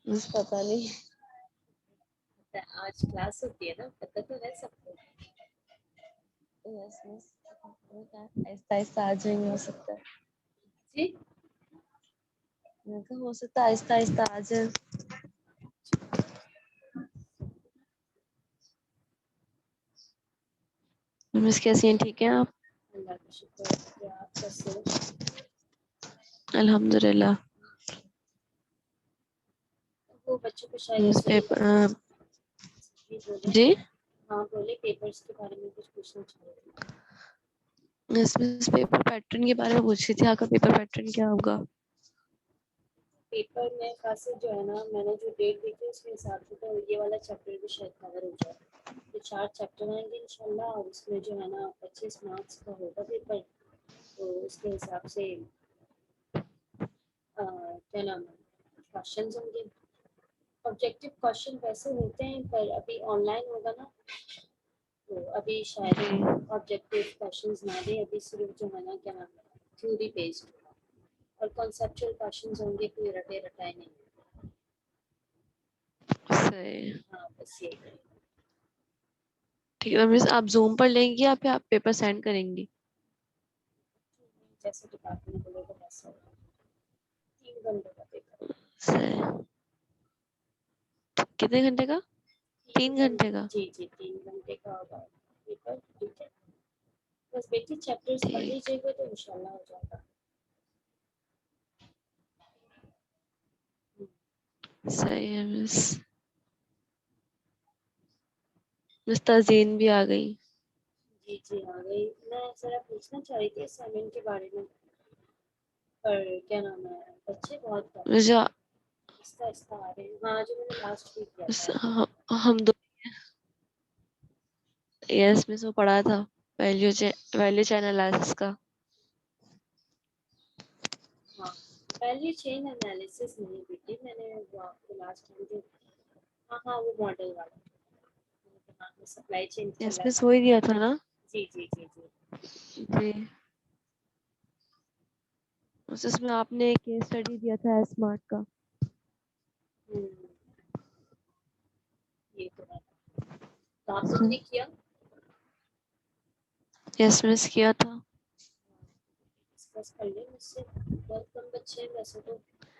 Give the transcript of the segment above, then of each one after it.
बस पता नहीं। आज क्लास होती है ना, पता तो है सबको। यस मिस, आहिस्ता आहिस्ता आ जाएंगे, हो सकता है। जी मैं कहा हो सकता है आहिस्ता आहिस्ता आ जाए। मिस कैसी हैं, ठीक है आप? अल्लाह का शुक्र है। क्या आप कैसे हो? अल्हम्दुलिल्लाह। वो बच्चों को शायद मिस ऐसे पेपर भी बोले। जी, हाँ बोले, पेपर्स के बारे में कुछ पूछना चाह रहे थे। मिस पेपर पैटर्न के बारे में पूछ रही थी, आपका पेपर पैटर्न क्या होगा? पेपर में खासकर जो है ना, मैंने जो डेट देखी उसके हिसाब से तो ये वाला चैप्टर भी शायद कवर हो जाए। तो 4 चैप्टर आएंगे इंशाल्लाह, और उसमें जो है ना 25 मार्क्स का होगा पेपर। तो उसके हिसाब से क्या नाम है, क्वेश्चन होंगे। ऑब्जेक्टिव क्वेश्चन वैसे होते हैं, पर अभी ऑनलाइन होगा ना, तो अभी शायद जी ऑब्जेक्टिव क्वेश्चंस ना दे। अभी सिर्फ जो है ना क्या नाम है, थ्योरी बेस्ड होगा। और कॉन्सेप्चुअल क्वेश्चंस होंगे, कोई रटे रटाए नहीं। सही। हाँ बस यही है। ठीक है मिस, आप जूम पर लेंगी या फिर आप पेपर सेंड करेंगी? जैसे डिपार्टमेंट बोलेगा वैसा होगा। 3 घंटे का पेपर है। सही। कितने घंटे का? 3 घंटे का? जी जी, 3 घंटे का होगा पेपर। ठीक है, बस बेटी चैप्टर्स पढ़ ठीक, लीजिएगा तो इंशाल्लाह हो जाएगा। सही है मिस। मिस तज़ीन भी आ गई। जी जी आ गई। मैं जरा पूछना चाह रही थी असाइनमेंट के बारे में, पर क्या नाम है, बच्चे बहुत कम हैं। मुझे आहिस्ता आहिस्ता आ रहे हैं। हाँ जो मैंने लास्ट वीक किया था। हम दो, यस मिस वो पढ़ा था, वैल्यू चैन एनालिसिस का। हाँ वैल्यू चेन एनालिसिस नहीं बेटी, मैंने वो आपको लास्ट टाइम जो, हाँ हाँ वो मॉडल वाला, हाँ सप्लाई चेन चल यस रहा मिस था। वही दिया था ना? जी जी जी जी। जी, उसमें आपने एक केस स्टडी दिया था स्मार्ट का। हम्म, ये तो है। तो आप लोगों ने किया? यस मिस किया था। डिस्कस कर ले मुझसे। बहुत कम बच्चे हैं वैसे तो,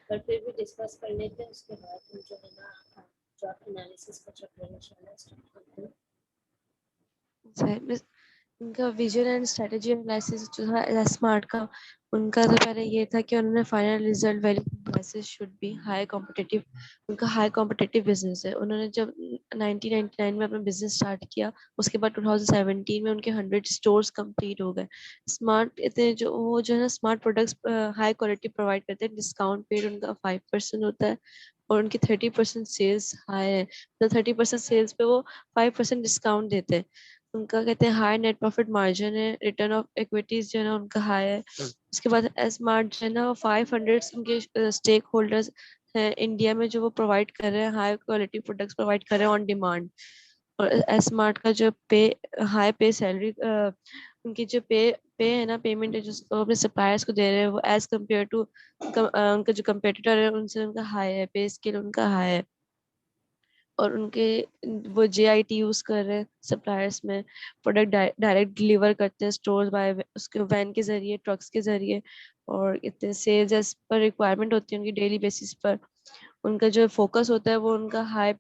पर फिर भी डिस्कस कर लेते हैं। उसके बाद हम जो है ना जॉब एनालिसिस का चैप्टर इंशाल्लाह स्टार्ट करते हैं। सही मिस, उनका विजन एंड स्ट्रेटेजी एनालिसिस जो था स्मार्ट का, उनका तो पहले ये था कि उन्होंने final result value analysis should be high competitive. उनका हाई कॉम्पिटिटिव बिजनेस है। उन्होंने जब 1999 में अपना बिजनेस स्टार्ट किया, उसके बाद 2017 में उनके 100 स्टोर्स कंप्लीट हो गए। स्मार्ट इतने जो वो जो है ना smart products high quality provide करते हैं। डिस्काउंट पेड उनका 5% होता है, और उनकी 30% सेल्स हाई है। तो 30% सेल्स पे वो 5% डिस्काउंट देते हैं। उनका कहते हैं हाई नेट प्रॉफिट मार्जिन है। रिटर्न ऑफ इक्विटीज जो है ना उनका हाई है। उसके बाद स्मार्ट जो है ना 500 उनके स्टेक होल्डर्स हैं इंडिया में, जो वो प्रोवाइड कर रहे हैं हाई क्वालिटी प्रोडक्ट्स प्रोवाइड कर रहे हैं ऑन डिमांड। और स्मार्ट का जो पे हाई पे सैलरी, उनकी जो पे है ना, पेमेंट है जो वो अपने सप्लायर्स को दे रहे हैं, वो एज कम्पेयर टू उनका जो कम्पेटिटर है उनसे उनका हाई है, पे स्केल उनका हाई है। और उनके वो JIT यूज कर रहे हैं सप्लायर्स में। प्रोडक्ट डायरेक्ट डिलीवर करते हैं स्टोर्स बाय उसके वैन के जरिए, ट्रक्स के जरिए। और इतने सेल्स एज पर रिक्वायरमेंट होती है उनकी डेली बेसिस पर। उनका जो फोकस होता है वो उनका हाई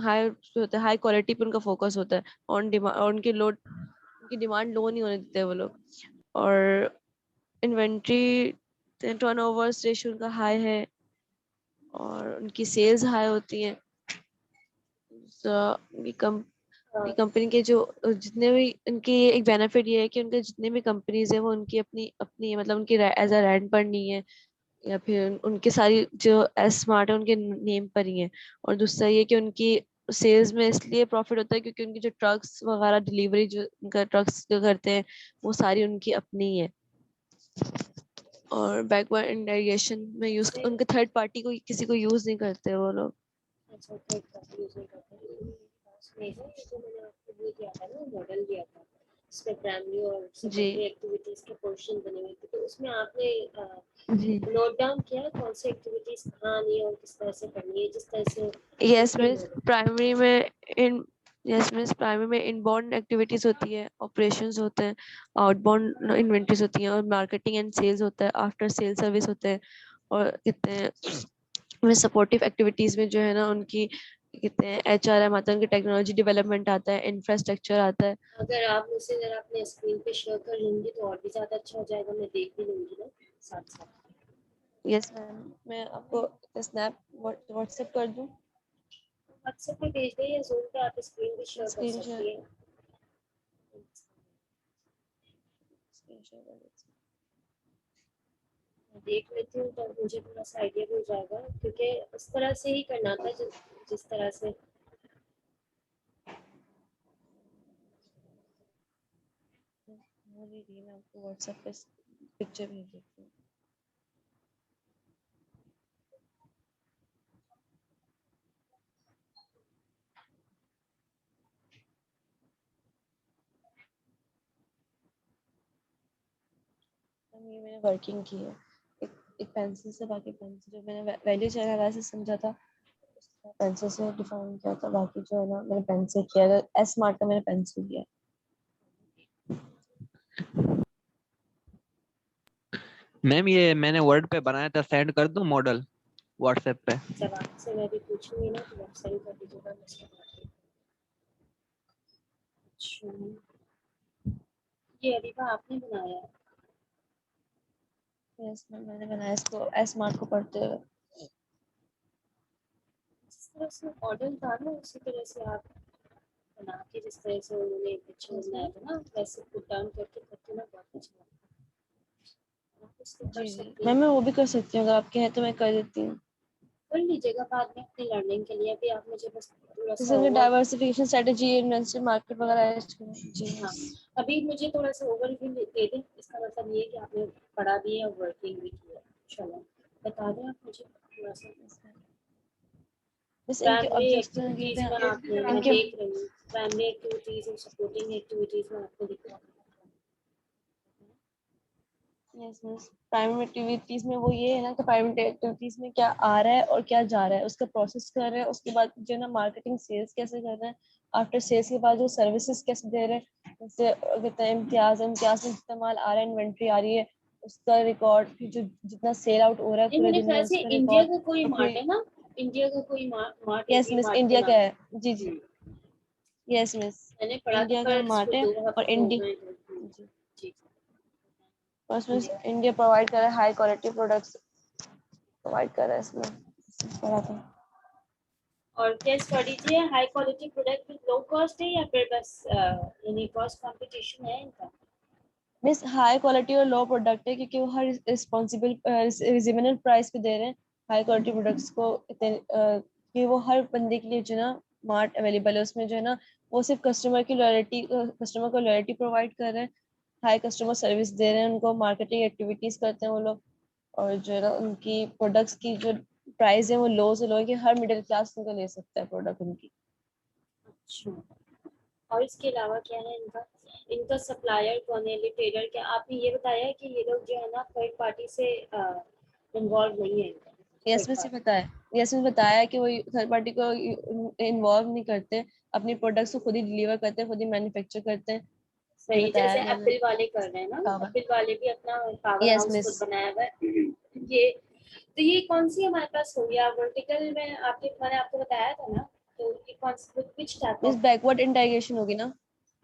हाई होता है, हाई क्वालिटी पे उनका फोकस होता है। ऑन डिमांड, और उनकी डिमांड लो नहीं होने देते वो लोग। और इन्वेंट्री टर्नओवर रेशियो उनका हाई है, और उनकी सेल्स हाई होती है। उनकी हाँ कंपनी के जो जितने भी उनकी एक बेनिफिट ये है कि उनके जितने भी कंपनीज है वो उनकी अपनी अपनी मतलब उनकी एज अ रेंट पर नहीं है, या फिर उनकी सारी जो स्मार्ट है उनके नेम पर ही है। और दूसरा ये कि उनकी सेल्स में इसलिए प्रॉफिट होता है क्योंकि उनकी जो ट्रक्स वगैरह डिलीवरी जो उनका ट्रक्स जो करते हैं वो सारी उनकी अपनी ही है। और बैकवर्ड इंटीग्रेशन में यूज से उनके थर्ड पार्टी को किसी को यूज नहीं करते वो लोग। अच्छा थर्ड पार्टी यूज नहीं करते हैं। नहीं है, ये जो मैंने आपको वो दिया था ना, मॉडल दिया था, उसमें प्राइमरी और जी सेकेंडरी एक्टिविटीज के पोर्शन बने हुए थे, तो उसमें आपने जी नोट डाउन किया कौन सी एक्टिविटीज कहाँ आनी है और किस तरह से करनी है, जिस तरह से यस इसके मिस प्राइमरी में इन यस मिस प्राइमरी में इनबाउंड एक्टिविटीज होती है, ऑपरेशंस होते हैं, आउटबाउंड इन्वेंटरीज होती हैं और मार्केटिंग एंड सेल्स होता है, आफ्टर सेल सर्विस होते हैं और कितने में सपोर्टिव एक्टिविटीज में जो है ना उनकी कितने हैं HRM आता है, उनकी टेक्नोलॉजी डेवलपमेंट आता है, इंफ्रास्ट्रक्चर आता है। अगर आप मुझसे अगर अपने स्क्रीन पे शेयर कर लेंगी तो और भी ज्यादा अच्छा हो जाएगा, मैं देख भी लूंगी ना साथ साथ। यस मैम, मैं आपको स्नैप व्हाट्सएप कर दूं व्हाट्सएप पे भेज दें या जूम पे आप स्क्रीन भी शेयर कर स्क्रीन शेयर सकती हैं। स्क्रीन शेयर कर देती मैं देख लेती हूँ तो मुझे थोड़ा सा आइडिया भी हो जाएगा, क्योंकि उस तरह से ही करना था जिस तरह से हूँ। वो नहीं रही, मैं आपको व्हाट्सएप पे पिक्चर भेज देती हूँ। मैम ये मैंने वर्किंग की है एक पेंसिल से, बाकी पेंसिल जो मैंने वैल्यू चाह रहा समझा था पेंसिल से डिफाइन किया था, बाकी जो है ना मैंने पेन से किया है, एस स्मार्ट का मैंने पेंसिल किया है। मैम ये मैंने वर्ड पे बनाया था, सेंड कर दूं मॉडल व्हाट्सएप पे? जब आपसे मैं भी पूछूंगी ना तो आप सेंड कर दीजिएगा मुझे। अच्छा, ये अरीबा आपने बनाया है? यस मैम, मैंने बनाया इसको एस स्मार्ट को पढ़ते हुए। जिस तरह से मॉडल था ना उसी तरह से आप बना के, जिस तरह से उन्होंने पिक्चर यस बनाया मैम, था ना वैसे पुट डाउन करके करके ना बहुत अच्छा लगता है। आप इसको कर जी जी सकती मैम, हैं, मैं वो भी कर सकती हूँ, अगर आप कहें तो मैं कर देती हूँ। कर लीजिएगा बाद में अपनी लर्निंग के लिए। अभी आप मुझे बस थोड़ा सा जैसे कि over, diversification strategy, investment market वगैरह ऐड करें। जी हाँ yes, अभी मुझे थोड़ा सा ओवरव्यू दे दें, इसका मतलब ये है कि आपने पढ़ा भी है और वर्किंग भी की है। चलो बता दें आप मुझे थोड़ा सा। yes ma'am. बस इनके प्राइमरी ऑब्जेक्ट्स एक्टिविटीज में आपने, मैं इनके देख रही हूँ प्राइमरी एक्टिविटीज और सपोर्टिंग एक्टिविटीज में आपको लिखा है। यस यस प्राइमरी एक्टिविटीज में वो ये है ना कि प्राइमरी एक्टिविटीज में क्या आ रहा है और क्या जा रहा है उसका प्रोसेस कर रहे हैं, उसके बाद जो है ना मार्केटिंग सेल्स कैसे कर रहे हैं, आफ्टर सेल्स के बाद जो सर्विसेज कैसे दे रहे हैं, जैसे कहते हैं इम्तियाज इम्तियाज में जितना माल आ रहा है, इन्वेंट्री आ रही है, उसका रिकॉर्ड, जो जितना सेल आउट हो रहा है ये पूरे मेरे दिन में ख्याल से उसका इंडिया रिकॉर्ड। का कोई और मार्ट फिर है ना, इंडिया का कोई mart yes agree miss mart के इंडिया नाम का से। है, जी जी यस मिस मैंने पढ़ा था इंडिया का पर इसको मार्ट है 2 हफ्ते और हो इंडी गए थे। जी जी और उसमें इंडिया। इंडिया प्रोवाइड कर रहा है हाई क्वालिटी प्रोडक्ट्स प्रोवाइड कर रहा है इसमें पढ़ा था। और क्या स्ट्रेटेजी है, high quality product with low cost है या फिर बस यानी कॉस्ट कंपटीशन है इनका? मिस हाई क्वालिटी और लो प्रोडक्ट है क्योंकि वो हर रिस्पॉन्सिबल रिजनेबल प्राइस पे दे रहे हैं हाई क्वालिटी प्रोडक्ट्स को इतने कि वो हर बंदे के लिए जो है ना मार्ट अवेलेबल है, उसमें जो है ना वो सिर्फ कस्टमर को लॉयल्टी प्रोवाइड कर रहे हैं, हाई कस्टमर सर्विस दे रहे हैं उनको, मार्केटिंग एक्टिविटीज करते हैं वो लोग, और जो है ना उनकी प्रोडक्ट्स की जो प्राइस है वो लो से लो है कि हर मिडिल क्लास उनको ले सकता है प्रोडक्ट उनकी। अच्छा, और इसके अलावा क्या है इनका, इनका सप्लायर कौन है, रिटेलर क्या? आपने ये बताया है कि ये लोग जो है ना थर्ड पार्टी से इन्वॉल्व नहीं है इनका, यस थर्ड मिस पार्टी। बताया, यस मिस बताया कि वो थर्ड पार्टी को इन्वॉल्व नहीं करते, अपनी प्रोडक्ट्स को खुद ही डिलीवर करते हैं, खुद ही मैन्युफैक्चर करते हैं। ये सही, बताया जैसे है मैंने एप्पल वाले कर रहे हैं ना, कहा। एप्पल वाले भी अपना पावर यस हाउस मिस खुद बनाया हुआ है। ये तो ये कौन सी हमारे पास हो गया वर्टिकल में, आपके मैंने आपको बताया था ना, तो ये कौन सी विच टाइप मिस ऑफ। बैकवर्ड इंटीग्रेशन होगी ना।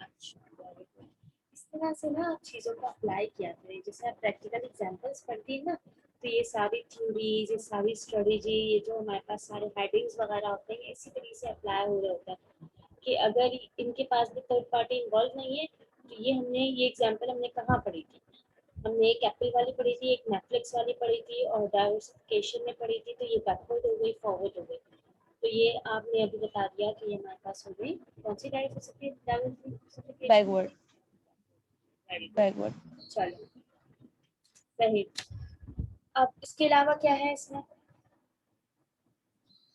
अच्छा, very good। इस तरह से ना आप चीज़ों को अप्लाई किया करें, जैसे आप प्रैक्टिकल एग्जांपल्स पढ़ती है ना, तो ये सारी थ्योरीज, ये सारी स्ट्रेटेजी, ये जो हमारे पास सारे हेडिंग्स वगैरह होते हैं, इसी तरीके से अप्लाई हो रहा होता है कि अगर इनके पास भी थर्ड पार्टी इन्वॉल्व नहीं है, तो ये एग्जांपल हमने कहाँ पढ़ी थी? हमने एक एप्पल वाली पढ़ी थी, एक नेटफ्लिक्स वाली पढ़ी थी और डाइवर्सिफिकेशन में पढ़ी थी, तो ये बैकवर्ड हो गई, फॉरवर्ड हो गई। तो ये आपने अभी बता दिया कि ये हमारे पास हो गई कौन सी diversification. Backward very backward good, चलो सही। अब इसके अलावा क्या है इसमें?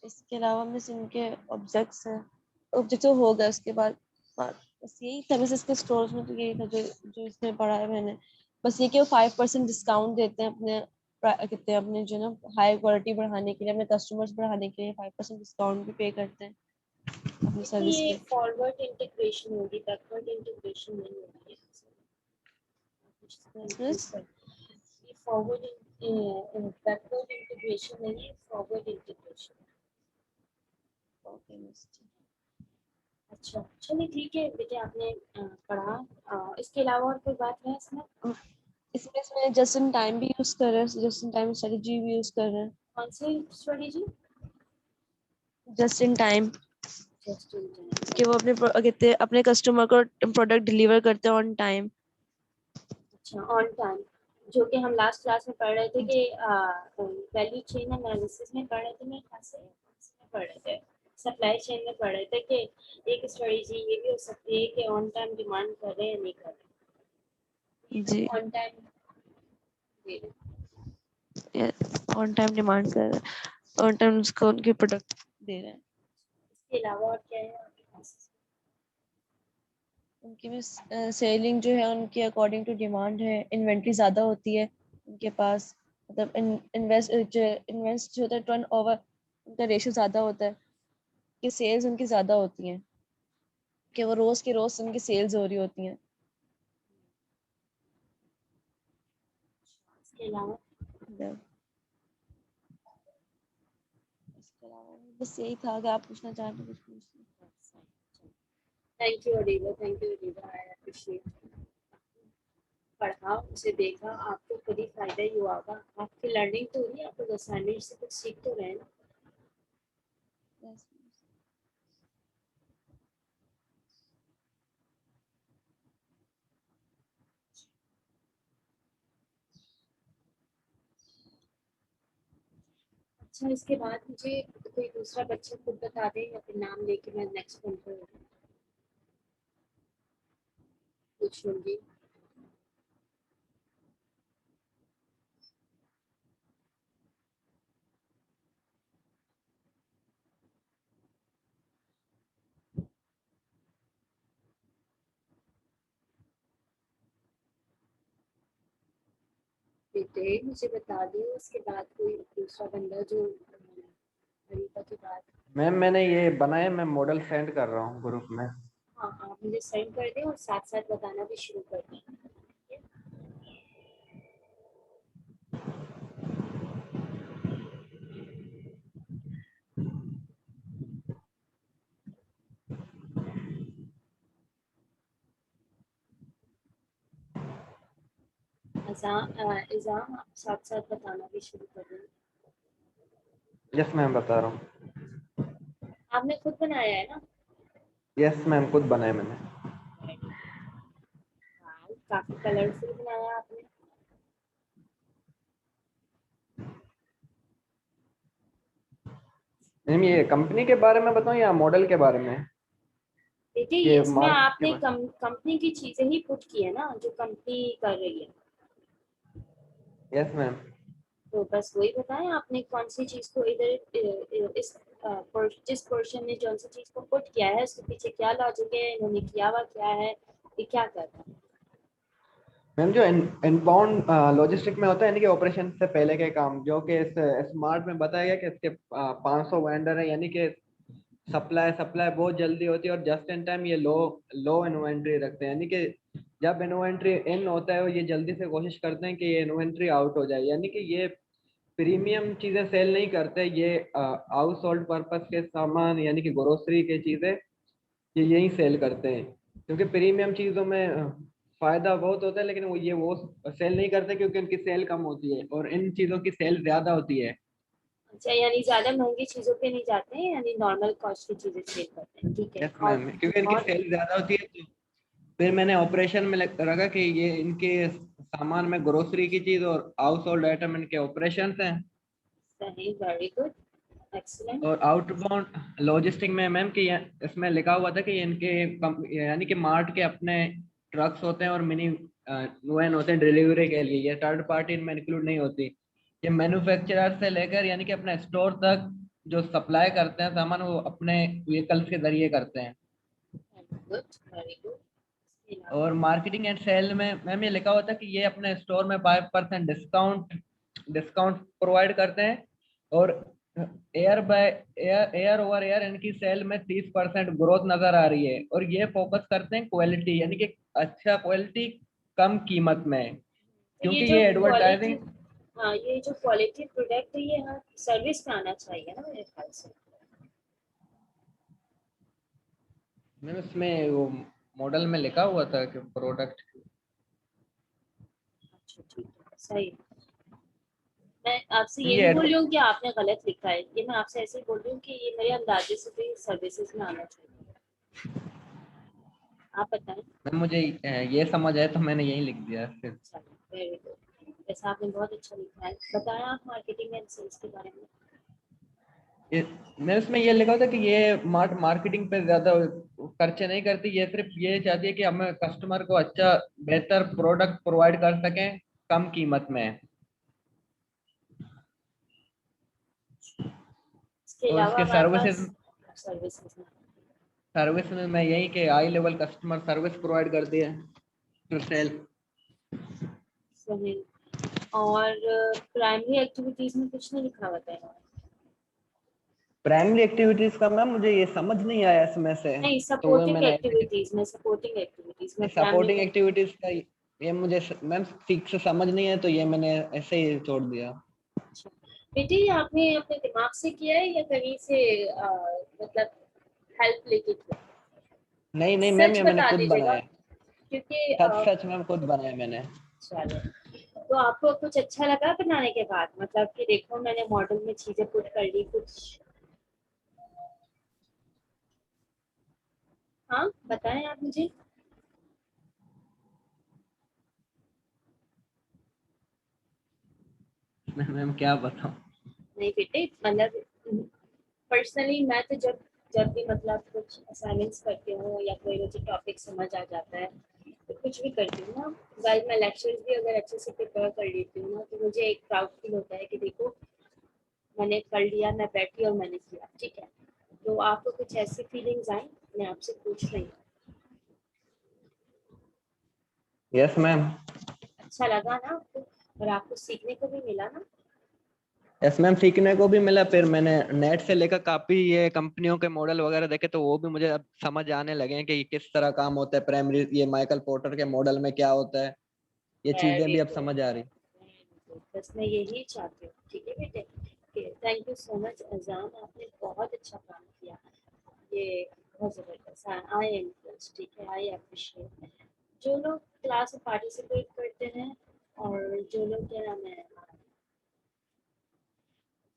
इसके अलावा मिस इनके ऑब्जेक्ट्स हैं, ऑब्जेक्ट तो होगा उसके बाद बस यही सर्विसेज के स्टोर्स में तो यही था जो जो इसमें पढ़ा है मैंने। बस ये कि वो 5% डिस्काउंट देते हैं अपने कितने अपने जो ना हाई क्वालिटी बढ़ाने के लिए, अपने कस्टमर्स बढ़ाने के लिए 5% डिस्काउंट भी पे करते हैं अपनी लेकिन सर्विस ये पे। फॉरवर्ड इंटीग्रेशन होगी, बैकवर्ड इंटीग्रेशन नहीं होगी। कुछ इसका increase कर, ये फॉरवर्ड बैकवर्ड इंटीग्रेशन नहीं है, फॉरवर्ड इंटीग्रेशन। अच्छा चलिए ठीक है बेटे, आपने पढ़ा। इसके अलावा और कोई बात है इसमें? इसमें इसमें जस्ट इन टाइम भी यूज कर रहे हैं, जस्ट इन टाइम स्ट्रेटजी भी यूज कर रहे हैं। कौन सी strategy? Just in time just in time. कि वो अपने कहते हैं अपने कस्टमर को प्रोडक्ट डिलीवर करते हैं ऑन टाइम। अच्छा, ऑन टाइम, जो कि हम लास्ट क्लास में पढ़ रहे थे कि वैल्यू चेन एनालिसिस में पढ़ रहे थे, मेरे ख्याल से इसमें पढ़ रहे थे, सप्लाई चेन में पढ़ रहे थे कि एक स्ट्रेटजी ये भी हो सकती है कि ऑन टाइम डिमांड कर रहे हैं या नहीं कर रहे। जी, ऑन टाइम दे रहे हैं। ऑन टाइम डिमांड कर रहे हैं, ऑन टाइम उसको उनके प्रोडक्ट दे रहे हैं। इसके अलावा और क्या है आपके पास? उनकी भी सेलिंग जो है उनकी अकॉर्डिंग टू डिमांड है, इन्वेंट्री ज़्यादा होती है उनके पास, मतलब इन्वेस्ट जो होता है टर्न ओवर उनका रेशो ज़्यादा होता है, कि सेल्स उनकी ज़्यादा होती हैं, कि वो रोज़ के रोज़ उनकी सेल्स हो रही होती हैं। इसके अलावा मतलब इसके अलावा बस यही था, अगर आप पूछना चाहें तो कुछ पूछ लीजिए। Thank you ELISA, thank you ELISA, I appreciate. पढ़ा, उसे देखा, आपको खुद ही फायदा ही हुआ होगा। आपकी लर्निंग तो हुई, आप लोग असाइनमेंट से कुछ सीख तो रहे हैं ना। Yes. अच्छा, इसके बाद मुझे कोई दूसरा बच्चा खुद बता दे या फिर नाम लेके मैं नेक्स्ट वन पर पूछ लूंगी। बेटे मुझे बता दो, उसके बाद कोई दूसरा बंदा जो हरीता के बाद। मैम मैंने ये बनाया, मैं मॉडल सेंड कर रहा हूँ ग्रुप में। हाँ हाँ, मुझे सेंड कर दे और साथ साथ बताना भी शुरू कर दें। इज़ाम, आप साथ साथ बताना भी शुरू कर दें। यस मैम, बता रहा हूँ। आपने खुद बनाया है ना? यस मैम, खुद बनाया मैंने। हाँ, काफी कलरफुल बनाया आपने। मैम ये कंपनी के बारे में बताऊँ या मॉडल के बारे में? देखिए ये इसमें मार्केट के आपने बारे। कंपनी की चीजें ही पुट की है ना, जो कंपनी कर रही है। Yes ma'am. तो बस वही बताएं आपने कौन सी चीज को इधर इस जिस पर्सन ने जो सी चीज को पुट किया है उसके पीछे क्या लॉजिक है, इन्होंने किया हुआ क्या है, ये क्या कर रहा है। मैम जो इनबाउंड लॉजिस्टिक में होता है, यानी कि ऑपरेशन से पहले के काम, जो कि इस स्मार्ट में बताया गया कि इसके 500 वेंडर है, यानी कि सप्लाई सप्लाई बहुत जल्दी होती है और जस्ट इन टाइम ये लो लो इन्वेंट्री रखते हैं, यानी कि जब इन्वेंट्री इन होता है ये जल्दी से कोशिश करते हैं कि ये इन्वेंट्री आउट हो जाए, यानी कि ये प्रीमियम चीजें सेल नहीं करते, ये हाउस होल्ड पर्पस के सामान यानी कि ग्रोसरी के चीजें ये यही सेल करते हैं, क्योंकि प्रीमियम चीजों में फायदा बहुत होता है, लेकिन वो सेल नहीं करते क्योंकि उनकी सेल कम होती है और इन चीजों की सेल ज्यादा होती है। अच्छा, यानी ज्यादा महंगी चीजों पे नहीं जाते हैं, यानी नॉर्मल कॉस्ट की चीजें सेल करते हैं, ठीक है। यस मैम, क्योंकि इनकी और सेल ज्यादा होती है, तो फिर मैंने ऑपरेशन में रखा कि ये इनके सामान में ग्रोसरी की चीज और हाउस होल्ड आइटम इनके ऑपरेशन हैं। सही, वेरी गुड, एक्सीलेंट। और आउटबाउंड लॉजिस्टिक में मैम कि इसमें लिखा हुआ था कि इनके यानी कि मार्ट के अपने ट्रक्स होते हैं और मिनी वैन होते हैं डिलीवरी के लिए, ये थर्ड पार्टी इनमें इंक्लूड नहीं होती। ये मैन्युफैक्चरर से लेकर यानी कि अपने स्टोर तक जो सप्लाई करते हैं सामान, वो अपने व्हीकल्स के जरिए करते हैं। Good, very good. और मार्केटिंग एंड सेल में मैम ये लिखा होता है कि ये अपने स्टोर में 5% डिस्काउंट प्रोवाइड करते हैं, और एयर ओवर एयर इनकी सेल में 30% ग्रोथ नजर आ रही है, और ये फोकस करते हैं क्वालिटी, यानी कि अच्छा क्वालिटी कम कीमत में, तो ये क्योंकि जो ये क्वालिटी, एडवर्टाइजिंग। हाँ ये जो क्वालिटी प्रोडक्ट है ये हाँ सर्विस में आना चाहिए ना मेरे ख्याल से। मैम इसमें वो मॉडल में लिखा हुआ था कि प्रोडक्ट। अच्छा ठीक है, सही है। मैं आपसे ये ये नहीं बोल रही हूँ कि आपने गलत लिखा है, ये मैं आपसे ऐसे ही बोल रही हूँ कि ये मेरे अंदाजे से भी सर्विसेज में आना चाहिए। आप बताएं। मैम मुझे ये समझ आया तो मैंने यही लिख दिया फिर। चलो वेरी गुड, वैसे आपने बहुत अच्छा लिखा है। बताएं आप मार्केटिंग एंड सेल्स के बारे में। ये मैं उसमें ये लिखा होता कि ये मार्केटिंग पे ज्यादा खर्चे नहीं करती, ये सिर्फ ये चाहती है कि हमें कस्टमर को अच्छा बेहतर प्रोडक्ट प्रोवाइड कर सकें कम कीमत में। इसके और अलावा इसके हमारे पास सर्विसेज में सर्विस में मैं यही कि high level customer service provide करती है टू सेल। सही। और प्राइमरी एक्टिविटीज में कुछ नहीं लिखा होता है। प्राइमरी एक्टिविटीज का मैम मुझे ये समझ नहीं आया इसमें से, नहीं, तो वो सपोर्टिंग मैंने एक्टिविटीज में, सपोर्टिंग एक्टिविटीज में प्राइमरी सपोर्टिंग का। एक्टिविटीज का ये मुझे मैम ठीक से समझ नहीं है, तो ये मैंने ऐसे ही छोड़ दिया। अच्छा बेटे, ये आपने अपने दिमाग से किया है या कहीं से मतलब हेल्प लेके किया? नहीं नहीं मैम, सच ये मैंने बता खुद दीजिएगा, बनाया। क्योंकि सच सच मैम खुद बनाया मैंने। चलो, तो आपको कुछ अच्छा लगा बनाने के बाद, मतलब कि देखो मैंने मॉडल में चीजें पुट कर ली कुछ। हाँ बताएं आप मुझे। मैम क्या बताऊं। नहीं बेटे, मतलब पर्सनली मैं तो जब जब भी मतलब कुछ असाइनमेंट्स करती हूँ या कोई मुझे टॉपिक समझ आ जाता है तो कुछ भी करती हूँ ना, वेल मैं लेक्चर्स भी अगर अच्छे से प्रिपेयर कर लेती हूँ ना, तो मुझे एक प्राउड फील होता है कि देखो मैंने कर लिया, मैं बैठी और मैंने किया। ठीक है, तो आपको कुछ ऐसी फीलिंग्स आई? मैं आपसे पूछ रही हूँ। Yes ma'am. अच्छा लगा ना आपको? और आपको सीखने को भी मिला ना? यस मैम, सीखने को भी मिला। फिर मैंने नेट से लेकर काफी ये कंपनियों के मॉडल वगैरह देखे, तो वो भी मुझे अब समझ आने लगे हैं कि किस तरह काम होता है प्राइमरी, ये माइकल पोर्टर के मॉडल में क्या होता है, ये चीजें वेरी भी अब गुड, समझ आ रही। बस मैं यही चाहती हूँ। ठीक है बेटे, थैंक यू सो मच अजान, आपने बहुत अच्छा काम किया। ये बहुत जबरदस्त, आई एम इम्प्रेस्ड। ठीक है, आई अप्रिशिएट जो लोग क्लास में पार्टिसिपेट करते हैं, और जो लोग क्या नाम है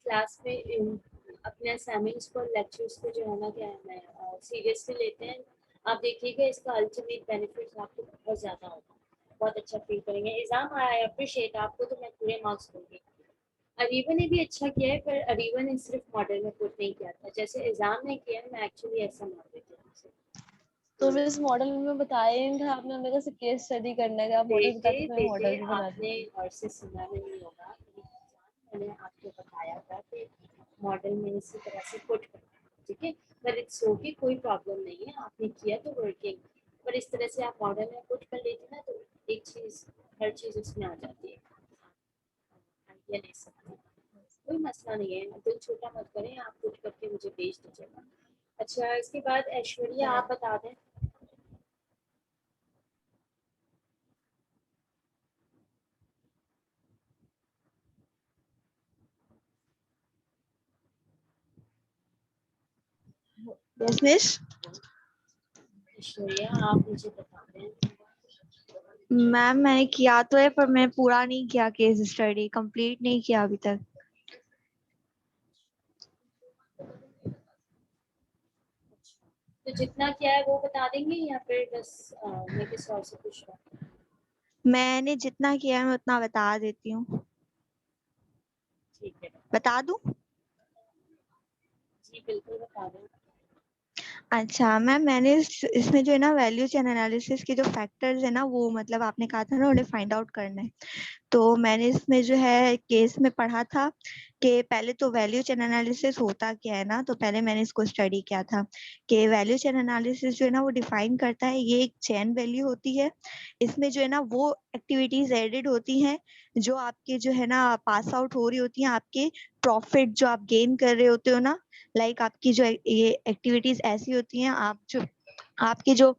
क्लास में अपने असाइनमेंट्स को लेक्चर्स को जो है ना क्या है सीरियसली लेते हैं। आप देखिएगा इसका अल्टीमेट बेनिफिट आपको बहुत ज़्यादा होगा, बहुत अच्छा फील करेंगे। एग्जाम आई अप्रिशिएट आपको, तो मैं पूरे मार्क्स दूंगी। अरीबा ने भी अच्छा किया है, पर अरीबा ने सिर्फ मॉडल में पुट नहीं किया था जैसे एग्जाम ने किया है। मैं एक्चुअली ऐसा मान रही थी। तो मैं इस मॉडल में बताया ही नहीं था आपने, हमें कैसे केस स्टडी करना है, आप मॉडल बेटे बताते तो मैं बेटे मॉडल भी बना आपने देती। और से सुना नहीं होगा, मैंने आपको बताया था कि मॉडल में इसी तरह से पुट करना है। ठीक है, पर इट्स ओके, कोई प्रॉब्लम नहीं है, आपने किया तो वर्किंग। पर इस तरह से आप मॉडल में पुट कर लेते ना, तो एक चीज हर चीज उसमें आ जाती है, आइडिया ले सकते हैं। कोई मसला नहीं है, दिल छोटा मत करें, आप पुट करके मुझे भेज दीजिएगा। अच्छा, इसके बाद ऐश्वर्या आप बता दें। Yes miss. ऐश्वर्या आप मुझे बता दें। मैम मैंने किया तो है, पर मैं पूरा नहीं किया, केस स्टडी कंप्लीट नहीं किया अभी तक। तो जितना किया है वो बता देंगे या फिर बस मैं किसी और से पूछ रहा हूँ? मैंने जितना किया है मैं उतना बता देती हूँ। ठीक है, बता दूं? जी बिल्कुल बता दें। अच्छा मैम, मैंने इसमें जो है ना वैल्यू चेन एनालिसिस के जो फैक्टर्स है ना, वो मतलब आपने कहा था ना उन्हें फाइंड आउट करना है। तो मैंने इसमें जो है केस में पढ़ा था कि पहले तो वैल्यू चेन एनालिसिस होता क्या है ना, तो पहले मैंने इसको स्टडी किया था कि वैल्यू चेन एनालिसिस जो है ना वो डिफाइन करता है, ये एक चेन वैल्यू होती है। इसमें जो है ना वो एक्टिविटीज एडेड होती हैं जो आपके जो है ना पास आउट हो रही होती हैं, आपके प्रॉफिट जो आप गेन कर रहे होते हो ना, लाइक आपकी जो ये एक्टिविटीज ऐसी होती हैं, आप जो आपके जो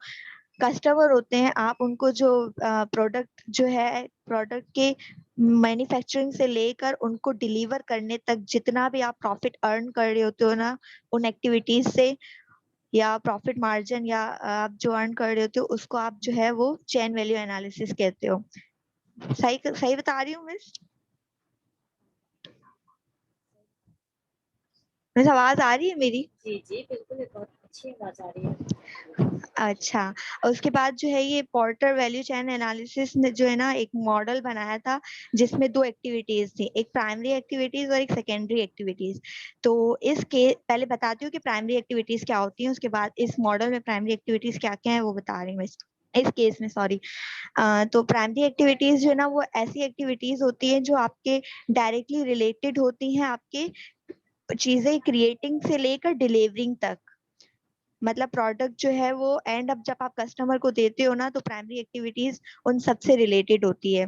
कस्टमर होते हैं, आप उनको जो प्रोडक्ट जो है, प्रोडक्ट के मैन्युफैक्चरिंग से लेकर उनको डिलीवर करने तक जितना भी आप प्रॉफिट अर्न कर रहे होते हो ना उन एक्टिविटीज से, या प्रॉफिट मार्जिन या आप जो अर्न कर रहे होते हो, उसको आप जो है वो चेन वैल्यू एनालिसिस कहते हो। सही सही बता रही हूँ मिस? मिस आवाज आ रही है मेरी? जी जी बिल्कुल, ये बहुत अच्छी आवाज आ रही है। अच्छा, और उसके बाद जो है ये पोर्टर वैल्यू चेन एनालिसिस ने जो है ना एक मॉडल बनाया था जिसमें दो एक्टिविटीज थी, एक प्राइमरी एक्टिविटीज और एक सेकेंडरी एक्टिविटीज। तो इसके पहले बताती हूँ कि प्राइमरी एक्टिविटीज क्या होती हैं, उसके बाद इस मॉडल में प्राइमरी एक्टिविटीज क्या क्या है वो बता रही हूँ इस केस में, सॉरी। तो प्राइमरी एक्टिविटीज जो है ना वो ऐसी एक्टिविटीज होती है जो आपके डायरेक्टली रिलेटेड होती हैं आपके चीजें क्रिएटिंग से लेकर डिलीवरिंग तक। मतलब प्रोडक्ट जो है वो एंड अब जब आप कस्टमर को देते हो ना, तो प्राइमरी एक्टिविटीज उन सबसे रिलेटेड होती है।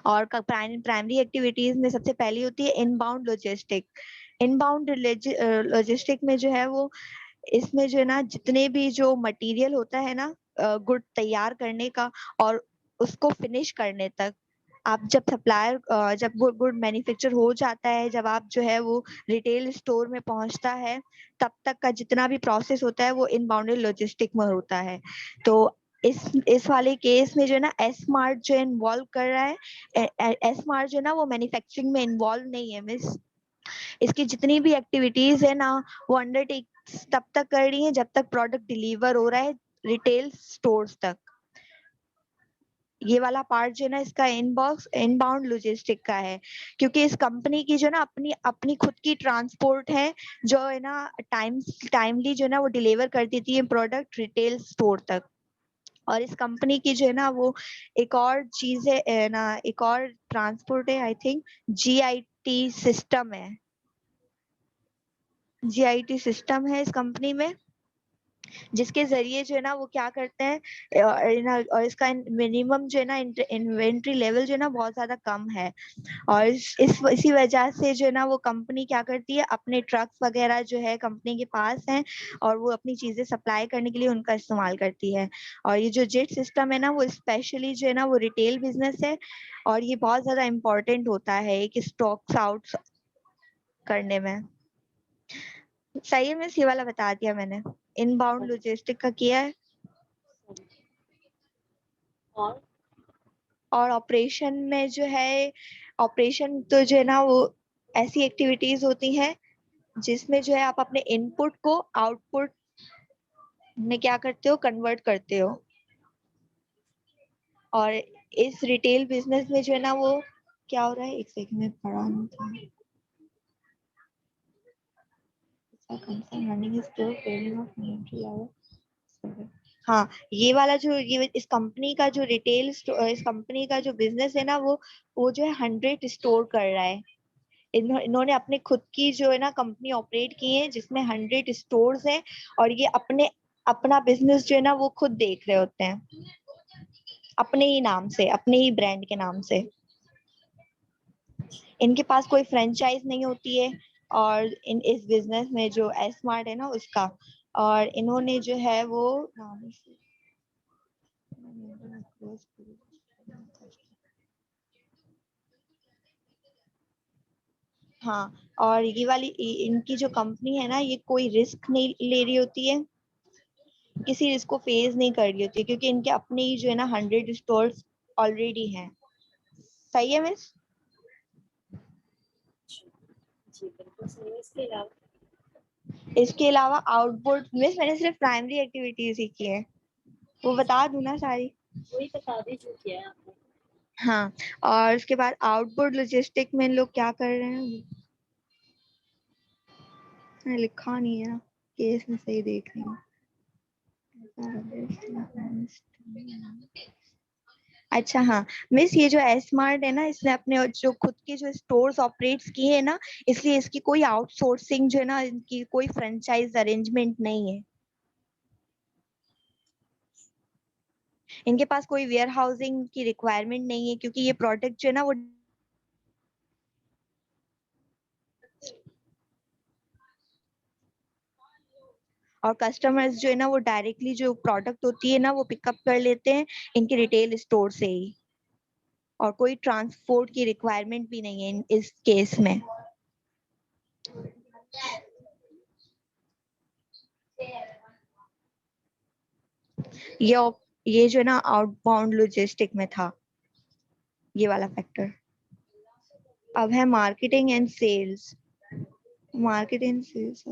और प्राइमरी एक्टिविटीज में सबसे पहली होती है इनबाउंड लॉजिस्टिक। इनबाउंड लॉजिस्टिक में जो है वो, इसमें जो है ना जितने भी जो मटेरियल होता है ना गुड तैयार करने का और उसको फिनिश करने तक, आप जब सप्लायर जब गुड मैन्युफैक्चर हो जाता है, जब आप जो है वो रिटेल स्टोर में पहुंचता है, तब तक का जितना भी प्रोसेस होता है वो इनबाउंडेड लॉजिस्टिक में होता है। तो इस वाले केस में जो है ना एस मार्ट जो इन्वॉल्व कर रहा है, एस मार्ट जो है ना वो मैन्युफैक्चरिंग में इन्वॉल्व नहीं है मिस। इसकी जितनी भी एक्टिविटीज है ना वो अंडरटेक तब तक कर रही है जब तक प्रोडक्ट डिलीवर हो रहा है रिटेल स्टोर्स तक। ये वाला पार्ट जो है ना इसका इनबाउंड लॉजिस्टिक का है, क्योंकि इस कंपनी की जो ना अपनी अपनी खुद की ट्रांसपोर्ट है जो है ना टाइमली जो है ना वो डिलीवर कर देती है प्रोडक्ट रिटेल स्टोर तक। और इस कंपनी की जो है ना वो एक और चीज है ना, एक और ट्रांसपोर्ट है, आई थिंक जीआईटी सिस्टम है। जीआईटी सिस्टम है इस कंपनी में, जिसके जरिए जो है ना वो क्या करते हैं, और इसका मिनिमम जो है ना इन्वेंट्री लेवल जो है ना बहुत ज्यादा कम है। और इसी वजह से जो है ना वो कंपनी क्या करती है, अपने ट्रक्स वगैरह जो है कंपनी के पास हैं और वो अपनी चीजें सप्लाई करने के लिए उनका इस्तेमाल करती है। और ये जो जेट सिस्टम है ना वो स्पेशली जो है ना वो रिटेल बिजनेस है, और ये बहुत ज्यादा इम्पोर्टेंट होता है एक स्टॉक्स आउट करने में। सही है मिस, ये वाला बता दिया मैंने, इनबाउंड लॉजिस्टिक का किया है। और और ऑपरेशन में जो है, ऑपरेशन तो जो है ना वो ऐसी एक्टिविटीज होती हैं जिसमें जो है आप अपने इनपुट को आउटपुट में क्या करते हो, कन्वर्ट करते हो। और इस रिटेल बिजनेस में जो है ना वो क्या हो रहा है, एक सेकंड में पढ़ा नहीं था। हाँ, ये वाला जो ये इस कंपनी का जो इस कंपनी का जो बिजनेस है ना वो जो है 100 स्टोर कर रहा है। इन्होंने अपने खुद की जो है ना कंपनी ऑपरेट की है जिसमें 100 स्टोर्स हैं, और ये अपने अपना बिजनेस जो है ना वो खुद देख रहे होते हैं अपने ही नाम से, अपने ही ब्रांड के नाम से। इनके पास कोई फ्रेंचाइज नहीं होती है, और इस बिजनेस में जो एस मार्ट है ना उसका, और इन्होंने जो है वो हाँ, और ये वाली इनकी जो कंपनी है ना ये कोई रिस्क नहीं ले रही होती है, किसी रिस्क को फेस नहीं कर रही होती है, क्योंकि इनके अपने ही जो है ना 100 स्टोर्स ऑलरेडी हैं। सही है मिस? जी बिल्कुल सही है। इसके अलावा इसके अलावा आउटपुट मिस, मैंने सिर्फ प्राइमरी एक्टिविटीज ही की है, वो बता दूं ना सारी? वही बता दी जो किया है आपने। हाँ, और उसके बाद आउटपुट लॉजिस्टिक में लोग क्या कर रहे हैं, मैंने लिखा नहीं है ना। केस में सही देख रही हूँ। अच्छा हाँ मिस, ये जो एस स्मार्ट है ना, इसने अपने जो खुद के जो स्टोर्स ऑपरेट्स किए हैं ना, इसलिए इसकी कोई आउटसोर्सिंग जो है ना, इनकी कोई फ्रेंचाइज अरेंजमेंट नहीं है। इनके पास कोई वेयर हाउसिंग की रिक्वायरमेंट नहीं है, क्योंकि ये प्रोडक्ट जो है ना वो और कस्टमर्स जो है ना वो डायरेक्टली जो प्रोडक्ट होती है ना वो पिकअप कर लेते हैं इनके रिटेल स्टोर से ही, और कोई ट्रांसपोर्ट की रिक्वायरमेंट भी नहीं है इस केस में। ये ये जो है ना आउटबाउंड लॉजिस्टिक में था ये वाला फैक्टर। अब है marketing and sales. Marketing and sales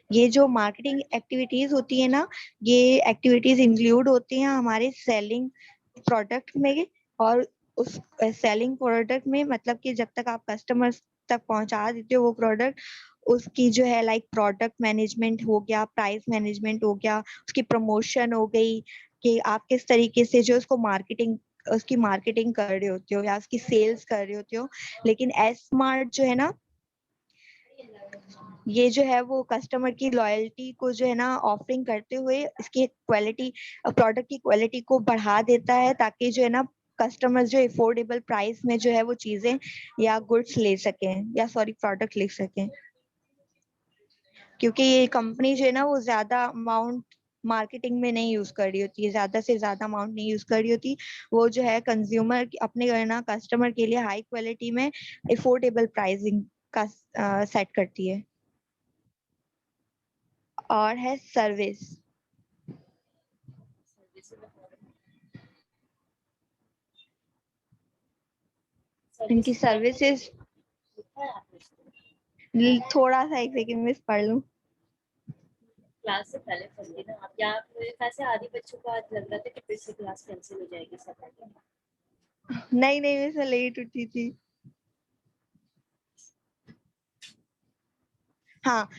ये जो मार्केटिंग एक्टिविटीज होती है ना, ये एक्टिविटीज इंक्लूड होती हैं हमारे सेलिंग प्रोडक्ट में, और उस सेलिंग प्रोडक्ट में मतलब कि जब तक आप कस्टमर्स तक पहुंचा देते हो वो प्रोडक्ट, उसकी जो है लाइक प्रोडक्ट मैनेजमेंट हो गया, प्राइस मैनेजमेंट हो गया, उसकी प्रमोशन हो गई, कि आप किस तरीके से जो उसको मार्केटिंग उसकी मार्केटिंग कर रहे होते हो या उसकी सेल्स कर रहे होते हो। लेकिन एस स्मार्ट जो है ना, ये जो है वो कस्टमर की लॉयल्टी को जो है ना ऑफरिंग करते हुए इसकी क्वालिटी, प्रोडक्ट की क्वालिटी को बढ़ा देता है, ताकि जो है ना कस्टमर्स जो अफोर्डेबल प्राइस में जो है वो चीजें या गुड्स ले सकें, या सॉरी प्रोडक्ट ले सकें। क्योंकि ये कंपनी जो है ना वो ज्यादा अमाउंट मार्केटिंग में नहीं यूज कर रही होती है, ज्यादा से ज्यादा अमाउंट नहीं यूज कर रही होती। वो जो है कंज्यूमर अपने जो है ना कस्टमर के लिए हाई क्वालिटी में अफोर्डेबल प्राइसिंग का सेट करती है। और है सर्विस। इनकी सर्विसेज थोड़ा सा, एक सेकंड मिस पढ़ लूं। क्लास से पहले पढ़ती ना आप, या मेरे ख्याल से आधी बच्चों को आज लग रहा था कि फिर से क्लास कैंसिल हो जाएगी सैटरडे। नहीं नहीं, मैं लेट उठी थी। हाँ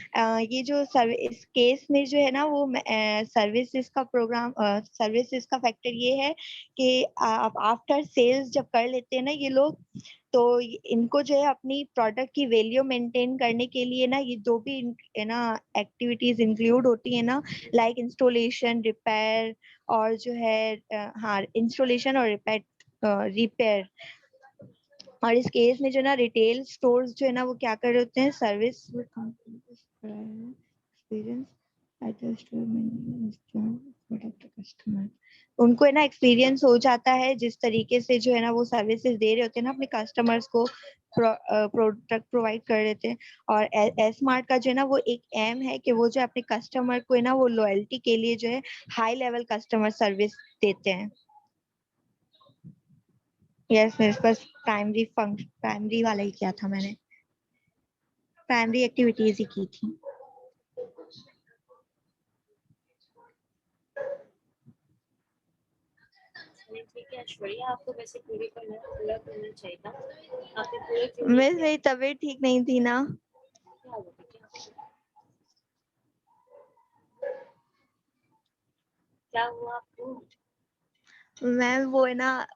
ये जो इस केस में जो है ना वो सर्विसेज का प्रोग्राम, सर्विसेज का फैक्टर ये है कि आप आफ्टर सेल्स जब कर लेते हैं ना ये लोग, तो इनको जो है अपनी प्रोडक्ट की वैल्यू मेंटेन करने के लिए ना, ये जो भी है ना एक्टिविटीज इंक्लूड होती है ना, लाइक इंस्टॉलेशन, रिपेयर, और जो है हाँ इंस्टॉलेशन और रिपेयर। और इस केस में जो ना रिटेल स्टोर्स जो है ना वो क्या कर रहे होते हैं, सर्विस एक्सपीरियंस कस्टमर, उनको है ना एक्सपीरियंस हो जाता है जिस तरीके से जो है ना वो सर्विसेज दे रहे होते हैं ना अपने कस्टमर्स को, प्रोडक्ट प्रोवाइड कर रहे थे। और एस स्मार्ट का जो है ना वो एक एम है कि वो जो अपने कस्टमर को है ना वो लॉयल्टी के लिए जो है हाई लेवल कस्टमर सर्विस देते हैं। यस मिस, बस प्राइमरी वाला ही किया था मैंने, प्राइमरी एक्टिविटीज ही की थी। ठीक है ऐश्वर्या, आपको वैसे पूरा करना चाहिए था। आपने पूरे क्यों नहीं मिस किया? मेरी तबीयत ठीक नहीं थी ना। क्या हुआ बेटा? क्या हुआ आपको? मैम वो है ना,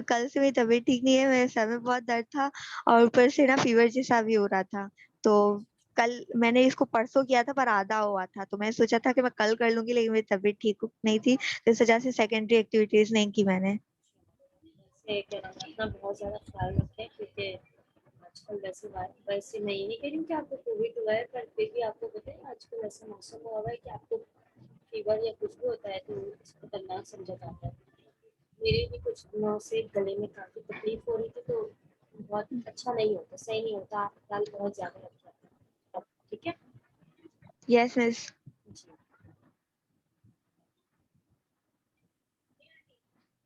कल से मेरी तबीयत ठीक नहीं है, मेरे सर में बहुत दर्द था, और ऊपर से ना फीवर जैसा भी हो रहा था। तो कल मैंने इसको परसों किया था पर आधा हुआ था, तो मैं सोचा था कि मैं कल कर लूंगी, लेकिन मेरी तबीयत ठीक नहीं थी, तो इस वजह से सेकेंडरी एक्टिविटीज नहीं की मैंने। वैसे कह रहा हूँ अपना बहुत ज्यादा ख्याल रखें, क्योंकि आजकल वैसे नहीं कह रही हूँ कि आपको कोविड हुआ है, पर फिर भी आपको पता है आजकल ऐसा मौसम हुआ है कि आपको फीवर या कुछ भी होता है तो इसको खतरनाक समझा जाता है। मेरे भी कुछ दिनों से गले में काफी तकलीफ हो रही थी, तो बहुत अच्छा नहीं होता, सही नहीं होता, आप ख्याल बहुत ज्यादा रख जाते हैं। ठीक है यस मिस। जी।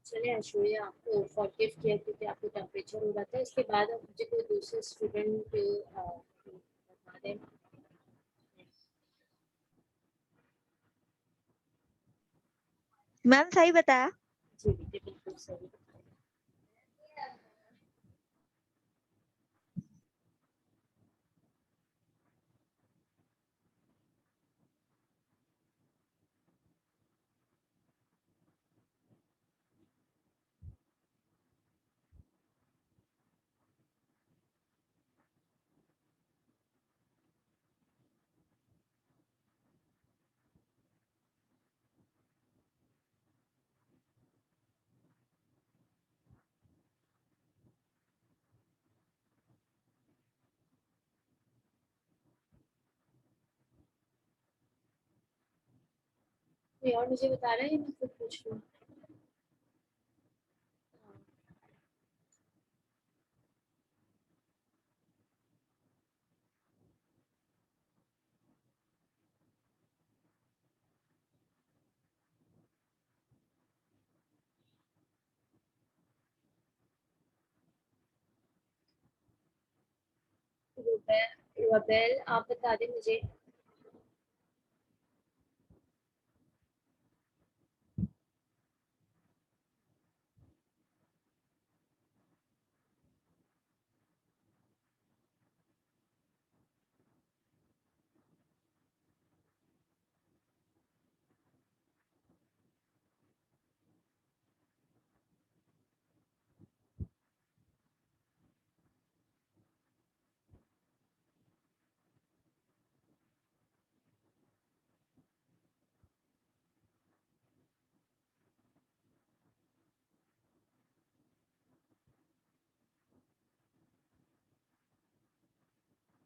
चलिए ऐश्वर्या, आपको फॉरगिव किया क्योंकि आपको टेम्परेचर हो रहा था, इसके बाद आप मुझे कोई दूसरे स्टूडेंट बता दें। मैम सही बताया। जी बेटे बिल्कुल सही। कोई और मुझे बता रहा है या मैं खुद पूछ लूँ? रबेल आप बता दें मुझे।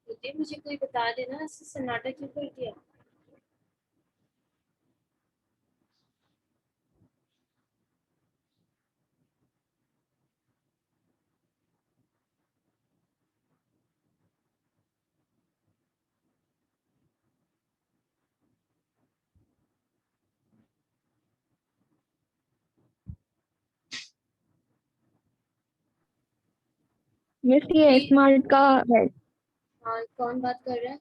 बेटे मुझे कोई बता देना, ऐसे सन्नाटा क्यों कर दिया? मिस ये स्मार्ट का है हाँ कौन बात कर रहा है?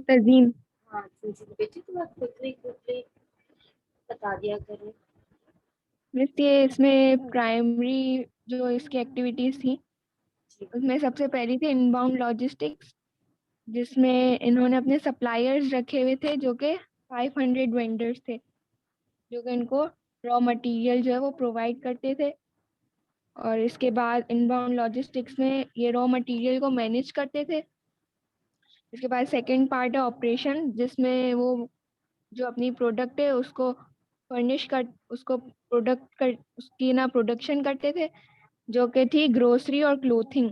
तजीम। हाँ जी बेटे, तो आप क्विकली बता दिया करें। मिस ये इसमें प्राइमरी जो इसकी एक्टिविटीज थी जी उसमें सबसे पहली थी इनबाउंड लॉजिस्टिक्स, जिसमें इन्होंने अपने सप्लायर्स रखे हुए थे जो कि 500 वेंडर्स थे जो कि इनको रॉ मटेरियल जो है वो प्रोवाइड करते थे। और इसके बाद इनबाउंड लॉजिस्टिक्स में ये रॉ मटेरियल को मैनेज करते थे। इसके बाद सेकंड पार्ट है ऑपरेशन, जिसमें वो जो अपनी प्रोडक्ट है उसको फर्निश कर उसको प्रोडक्ट कर उसकी ना प्रोडक्शन करते थे जो कि थी ग्रोसरी और क्लोथिंग।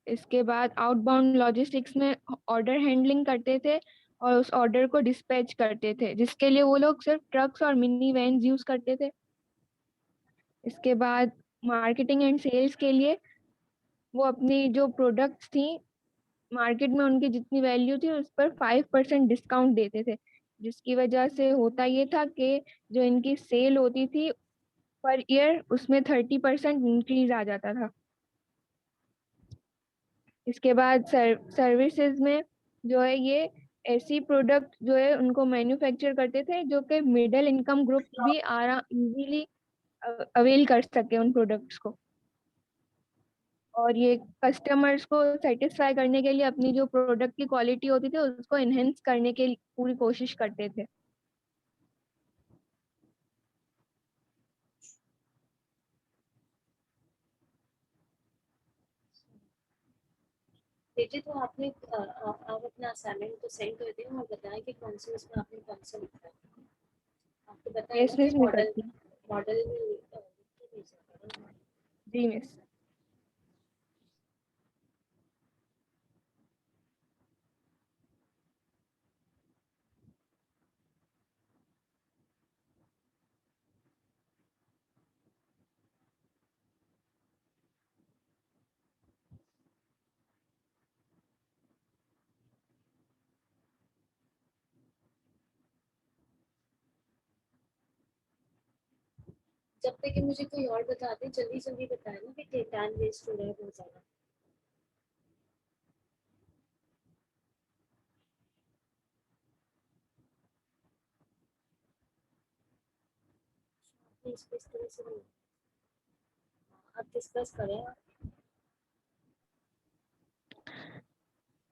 इसके बाद आउटबाउंड लॉजिस्टिक्स में ऑर्डर हैंडलिंग करते थे और उस ऑर्डर को डिस्पैच करते थे, जिसके लिए वो लोग सिर्फ ट्रक्स और मिनी वैन्स यूज करते थे। इसके बाद मार्केटिंग एंड सेल्स के लिए वो अपनी जो प्रोडक्ट्स थी मार्केट में उनकी जितनी वैल्यू थी उस पर 5% डिस्काउंट देते थे, जिसकी वजह से होता ये था कि जो इनकी सेल होती थी पर ईयर उसमें 30% इंक्रीज आ जाता था। इसके बाद सर्विसेज में जो है ये ऐसी प्रोडक्ट जो है उनको मैन्युफैक्चर करते थे जो कि मिडिल इनकम ग्रुप भी आराम इजीली अवेल कर सके उन प्रोडक्ट्स को। और ये कस्टमर्स को सेटिस्फाई करने के लिए अपनी जो प्रोडक्ट की क्वालिटी होती थी उसको इनहेंस करने के लिए पूरी कोशिश करते थे। बेटे, तो आपने आप अपना असाइनमेंट तो सेंड कर दिया और बताएं कि कौन से उसमें आपने कौन सा लिखा है। आपको बताया यस ना कि मिस, मैं मॉडल करती हूँ। मॉडल में लिख के भेजा करो। जी मिस। जब तक कि मुझे कोई और बता दे, जल्दी जल्दी बताए ना बेटे, टाइम वेस्ट हो रहा है बहुत ज्यादा। इस तरह से नहीं। आप डिस्कस करें।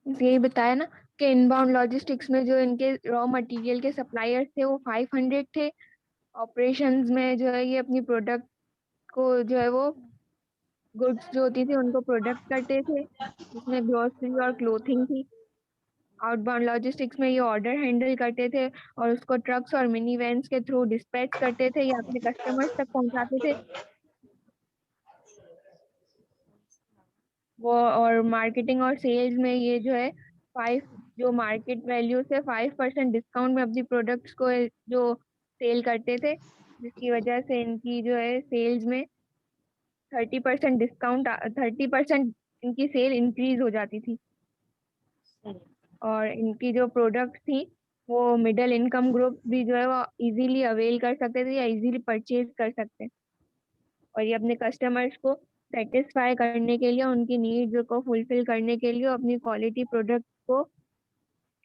यही बताया ना कि इनबाउंड लॉजिस्टिक्स में जो इनके रॉ मटेरियल के सप्लायर्स थे वो 500 थे। ऑपरेशंस में जो है ये अपनी प्रोडक्ट को जो है वो गुड्स जो होती थी उनको प्रोडक्ट करते थे, जिसमें ग्रोसरी और क्लोथिंग थी। आउटबाउंड लॉजिस्टिक्स में ये ऑर्डर हैंडल करते थे और उसको ट्रक्स और मिनी वैन्स के थ्रू डिस्पैच करते थे या अपने कस्टमर्स तक पहुंचाते थे। वो और मार्केटिंग और सेल्स में ये जो है जो मार्केट वैल्यू से 5% डिस्काउंट में अपनी प्रोडक्ट्स को जो सेल करते थे, जिसकी वजह से इनकी जो है सेल्स में 30% डिस्काउंट 30% इनकी सेल इंक्रीज हो जाती थी। सही। और इनकी जो प्रोडक्ट थी वो मिडिल इनकम ग्रुप भी जो है वो इजीली अवेल कर सकते थे या इजीली परचेज कर सकते। और ये अपने कस्टमर्स को सेटिस्फाई करने के लिए, उनकी नीड्स को फुलफिल करने के लिए अपनी क्वालिटी प्रोडक्ट को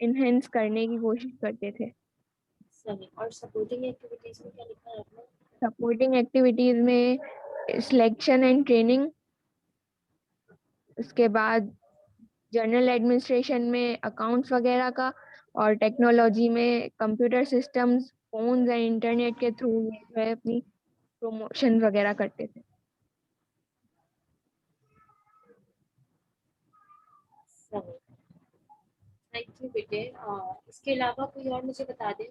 इनहेंस करने की कोशिश करते थे। सही। और सपोर्टिंग एक्टिविटीज में क्या लिखा है आपने? सपोर्टिंग एक्टिविटीज में सिलेक्शन एंड ट्रेनिंग, उसके बाद जनरल एडमिनिस्ट्रेशन में अकाउंट्स वगैरह का, और टेक्नोलॉजी में computer systems, phones and internet के थ्रू जो है अपनी प्रमोशन वगैरह करते थे। सही। थैंक यू बेटे। इसके अलावा कोई और मुझे बता दें।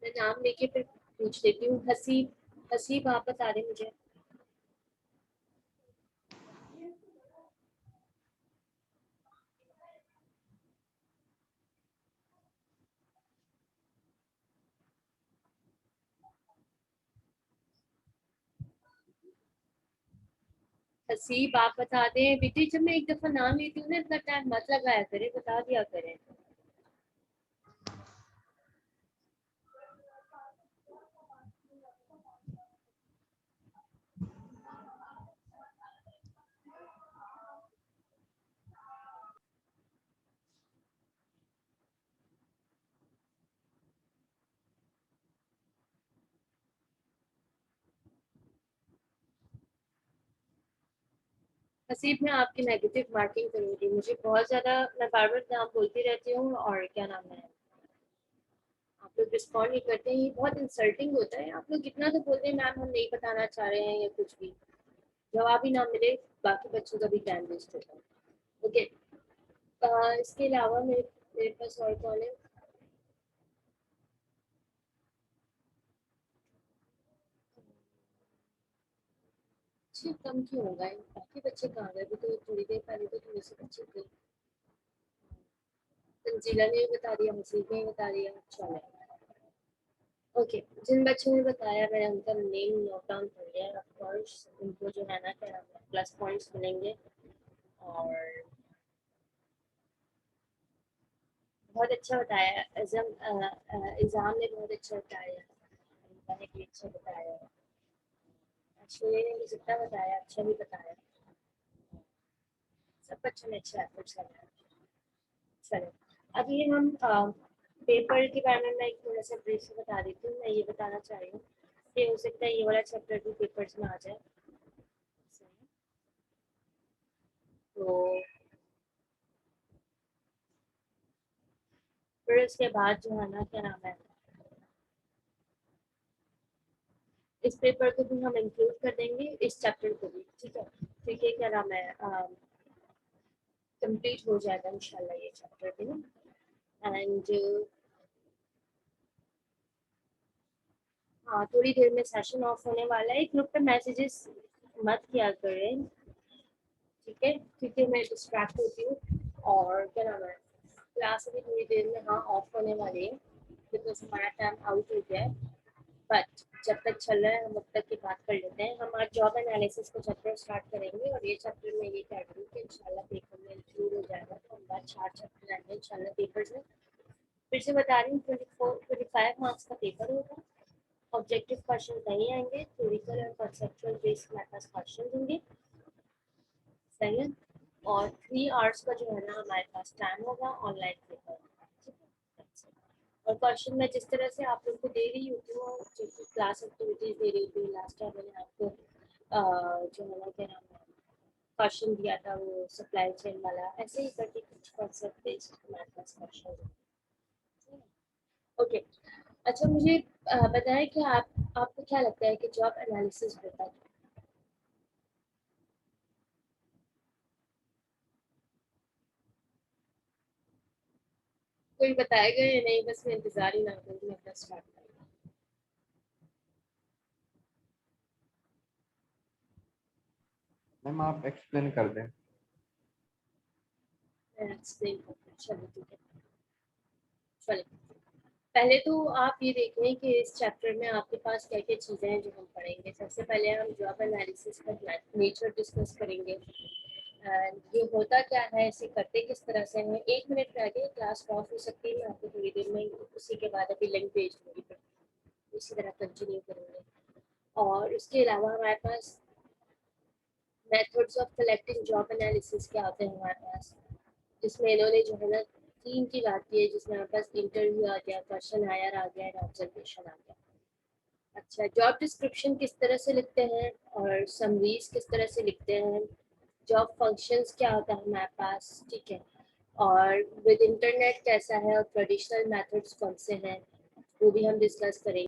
मैं नाम लेके फिर पूछ लेती हूँ। हसीब, हसीब आप बता दें मुझे। हसीब आप बता दें। बेटे जब मैं एक दफा नाम लेती हूँ ना, इतना टाइम मत लगाया करें, बता दिया करें। हसीब मैं आपकी नेगेटिव मार्किंग करूंगी। मुझे बहुत ज्यादा, मैं बार बार नाम बोलती रहती हूँ और क्या नाम है, आप लोग रिस्पॉन्ड नहीं करते हैं। ये बहुत इंसल्टिंग होता है। आप लोग कितना तो बोलते हैं मैम हम नहीं बताना चाह रहे हैं या कुछ भी, जवाब ही ना मिले, बाकी बच्चों का भी टाइम वेस्ट होता है। ओके। इसके अलावा मेरे मेरे पास और कौन है? बच्चे कम क्यों हो गए? बाकी बच्चे कहाँ गए? अभी तो थोड़ी देर पहले तो थोड़े से बच्चे थे। तंजीला ने भी बता दिया, हसीब ने भी बता दिया। चलो ओके। जिन बच्चों ने बताया मैंने उनका नेम नोट डाउन कर लिया है। ऑफ कोर्स उनको जो है ना क्या प्लस पॉइंट्स मिलेंगे। और बहुत अच्छा बताया इज़ाम ने बहुत अच्छा बताया, मैंने भी अच्छा बताया, अश्विनी ने भी जितना बताया अच्छा भी बताया। सब बच्चों ने अच्छा एफर्ट्स लगाया। चलो अभी हम पेपर के बारे में मैं एक थोड़ा सा ब्रीफ से बता देती हूँ। मैं ये बताना चाह रही हूँ कि हो सकता है ये वाला चैप्टर भी पेपर्स में आ जाए। तो फिर उसके बाद जो है ना क्या नाम है, इस पेपर को भी हम इंक्लूड कर देंगे, इस चैप्टर को भी। ठीक है, ठीक है, क्या नाम है, कंप्लीट हो जाएगा इंशाल्लाह ये चैप्टर भी ना। एंड हाँ, थोड़ी देर में सेशन ऑफ होने वाला है। ग्रुप पे मैसेजेस मत किया करें, ठीक है, क्योंकि मैं डिस्ट्रैक्ट होती हूँ। और क्या नाम है, क्लास अभी थोड़ी देर में हाँ ऑफ होने वाली है बिकॉज हमारा टाइम आउट हो गया है। बट जब तक चल रहा है हम अब तक की बात कर लेते हैं। हम आज जॉब एनालिसिस का चैप्टर स्टार्ट करेंगे और ये चैप्टर में ये कह रही हूँ कि इंशाल्लाह पेपर में इंक्लूड हो जाएगा। तो हमारा 4 चैप्टर आएंगे इंशाल्लाह पेपर्स में। फिर से बता रही हूँ 25 मार्क्स का पेपर होगा। ऑब्जेक्टिव क्वेश्चन नहीं आएंगे, थ्योरिकल और कॉन्सेप्चुअल बेस्ड हमारे पास क्वेश्चन होंगे, सही है। और 3 आवर्स का जो है ना हमारे पास टाइम होगा ऑनलाइन पेपर, ठीक है। और क्वेश्चन मैं जिस तरह से आप लोग को दे रही होती हूँ, जैसे क्लास एक्टिविटीज दे रही होती हूँ, लास्ट टाइम मैंने आपको जो है ना क्या नाम है क्वेश्चन दिया था वो सप्लाई चेन वाला, ऐसे ही करके कुछ कॉन्सेप्ट बेस्ड हमारे पास क्वेश्चन। ओके। अच्छा मुझे बताएं कि आपको क्या लगता है कि जॉब एनालिसिस होता है? कोई बताएगा या नहीं? बस मैं इंतजार ही ना करूँ, मैं अपना स्टार्ट करूँ। मैम आप एक्सप्लेन कर दें। मैं एक्सप्लेन करती हूँ, चलो ठीक है। चलिए, पहले तो आप ये देख लें कि इस चैप्टर में आपके पास क्या क्या चीज़ें हैं जो हम पढ़ेंगे। सबसे पहले हम जॉब एनालिसिस का नेचर डिस्कस करेंगे। एंड ये होता क्या है, इसे करते किस तरह से हैं। 1 मिनट रह गए, क्लास ऑफ हो सकती है, मैं आपको थोड़ी देर में उसी के बाद अभी लिंक भेज दूँगी, फिर इसी तरह कंटिन्यू करेंगे। और उसके अलावा हमारे पास methods of collecting job analysis क्या होते हैं हमारे पास, जिसमें इन्होंने जो है ना 3 की बात की है, जिसमें हमारे पास इंटरव्यू आ गया, क्वेश्चन आयर आ गया और ऑब्जर्वेशन आ गया। अच्छा, जॉब डिस्क्रिप्शन किस तरह से लिखते हैं और समरीज किस तरह से लिखते हैं, जॉब फंक्शंस क्या होता है हमारे पास, ठीक है। और विद इंटरनेट कैसा है और ट्रेडिशनल मेथड्स कौन से हैं, वो भी हम डिस्कस करेंगे।